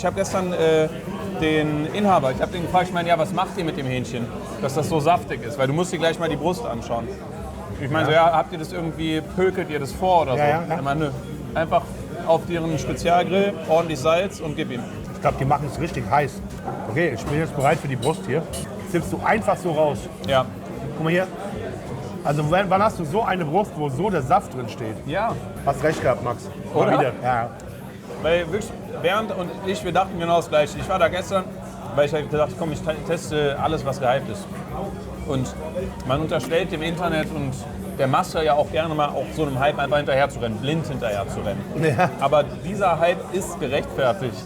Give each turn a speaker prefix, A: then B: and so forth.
A: Ich habe gestern den Inhaber, ich habe den gefragt, ich meine, ja, was macht ihr mit dem Hähnchen, dass das so saftig ist? Weil du musst dir gleich mal die Brust anschauen. Ich meine, so, ja, habt ihr das irgendwie, pökelt ihr das vor oder so?
B: Ja.
A: Ich meine, nö. Einfach auf deren Spezialgrill, ordentlich Salz und gib ihm.
B: Ich glaube, die machen es richtig heiß. Okay, ich bin jetzt bereit für die Brust hier. Ziehst du einfach so raus.
A: Ja.
B: Guck mal hier. Also wann hast du so eine Brust, wo so der Saft drin steht?
A: Ja.
B: Hast recht gehabt, Max.
A: Oder?
B: Mal wieder. Ja.
A: Weil wirklich, Bernd und ich, wir dachten genau das Gleiche. Ich war da gestern, weil ich halt gedacht, komm, ich teste alles, was gehypt ist. Und man unterstellt dem Internet und der Masse ja auch gerne mal auch so einem Hype einfach hinterher zu rennen, blind hinterher zu rennen.
B: Ja.
A: Aber dieser Hype ist gerechtfertigt.